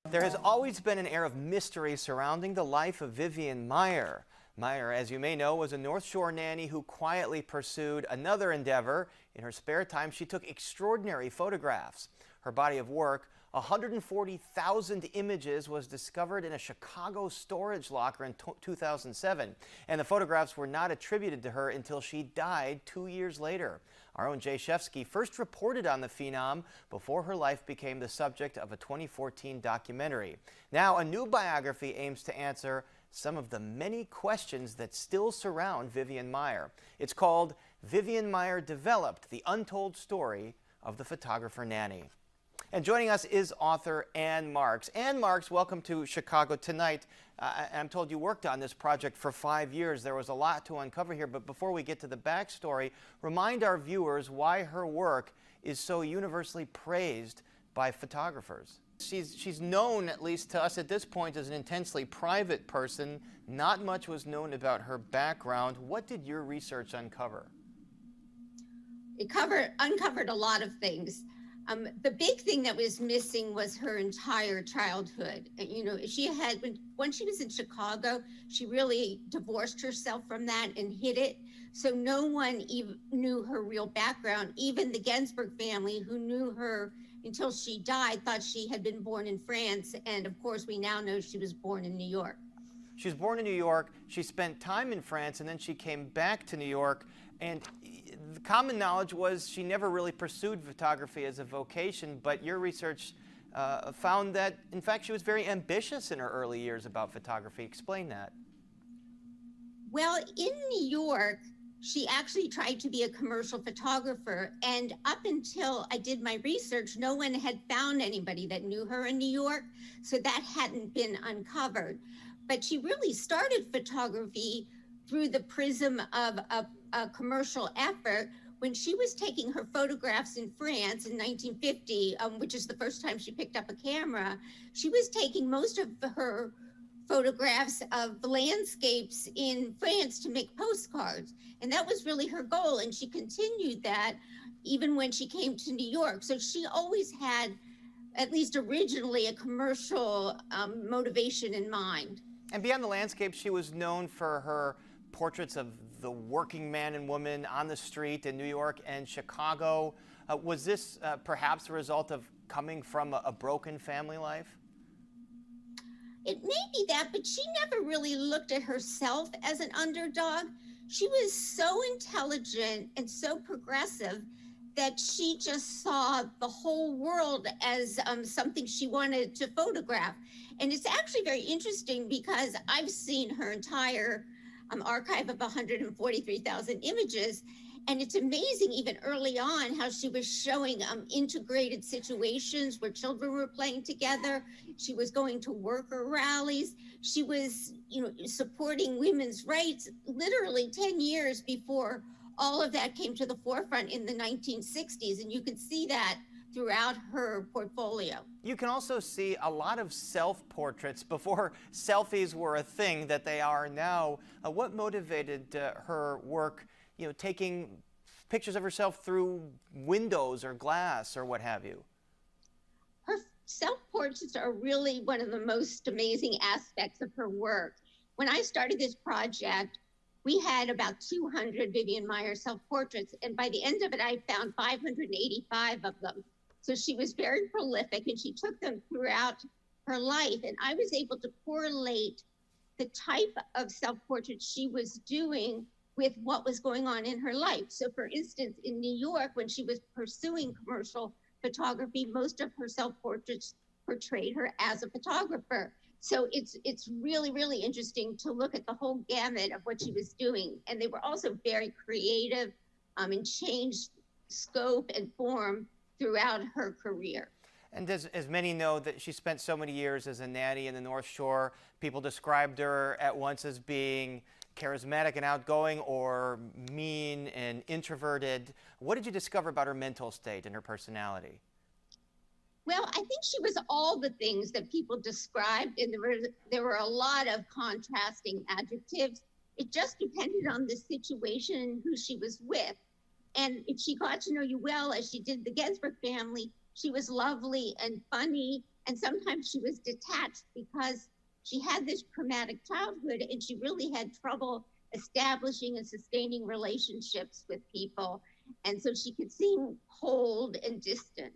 There has always been an air of mystery surrounding the life of Vivian Maier. Maier, as you may know, was a North Shore nanny who quietly pursued another endeavor. In her spare time, she took extraordinary photographs. Her body of work, 140,000 images, was discovered in a Chicago storage locker in 2007. And the photographs were not attributed to her until she died 2 years later. Our own Jay Shefsky first reported on the phenom before her life became the subject of a 2014 documentary. Now, a new biography aims to answer some of the many questions that still surround Vivian Maier. It's called Vivian Maier Developed: The Untold Story of the Photographer Nanny. And joining us is author Anne Marks. Anne Marks, welcome to Chicago Tonight. I'm told you worked on this project for 5 years. There was a lot to uncover here, but before we get to the backstory, remind our viewers why her work is so universally praised by photographers. She's known, at least to us at this point, as an intensely private person. Not much was known about her background. What did your research uncover? It uncovered a lot of things. The big thing that was missing was her entire childhood. You know, when she was in Chicago, she really divorced herself from that and hid it. So no one even knew her real background. Even the Ginsburg family, who knew her until she died, thought she had been born in France. And of course, we now know she was born in New York. She was born in New York. She spent time in France, and then she came back to New York. And the common knowledge was she never really pursued photography as a vocation, but your research found that, in fact, she was very ambitious in her early years about photography. Explain that. Well, in New York, she actually tried to be a commercial photographer, and up until I did my research, no one had found anybody that knew her in New York, so that hadn't been uncovered. But she really started photography through the prism of a commercial effort when she was taking her photographs in France in 1950, which is the first time she picked up a camera. She was taking most of her photographs of landscapes in France to make postcards. And that was really her goal. And she continued that even when she came to New York. So she always had, at least originally, a commercial motivation in mind. And beyond the landscape, she was known for her portraits of the working man and woman on the street in New York and Chicago. Was this perhaps a result of coming from a broken family life? It may be that, but she never really looked at herself as an underdog. She was so intelligent and so progressive that she just saw the whole world as something she wanted to photograph. And it's actually very interesting because I've seen her entire archive of 143,000 images. And it's amazing, even early on, how she was showing integrated situations where children were playing together. She was going to worker rallies. She was, supporting women's rights literally 10 years before all of that came to the forefront in the 1960s. And you can see that throughout her portfolio. You can also see a lot of self-portraits before selfies were a thing that they are now. What motivated her work, taking pictures of herself through windows or glass or what have you? Her self-portraits are really one of the most amazing aspects of her work. When I started this project, we had about 200 Vivian Maier self-portraits, and by the end of it, I found 585 of them. So she was very prolific, and she took them throughout her life. And I was able to correlate the type of self-portrait she was doing with what was going on in her life. So for instance, in New York, when she was pursuing commercial photography, most of her self-portraits portrayed her as a photographer. So it's really, really interesting to look at the whole gamut of what she was doing. And they were also very creative and changed scope and form throughout her career. And as many know, that she spent so many years as a nanny in the North Shore. People described her at once as being charismatic and outgoing, or mean and introverted. What did you discover about her mental state and her personality? Well, I think she was all the things that people described, and there were a lot of contrasting adjectives. It just depended on the situation and who she was with. And if she got to know you well, as she did the Ginsburg family, She was lovely and funny, and sometimes she was detached because she had this traumatic childhood and she really had trouble establishing and sustaining relationships with people. And so she could seem cold and distant.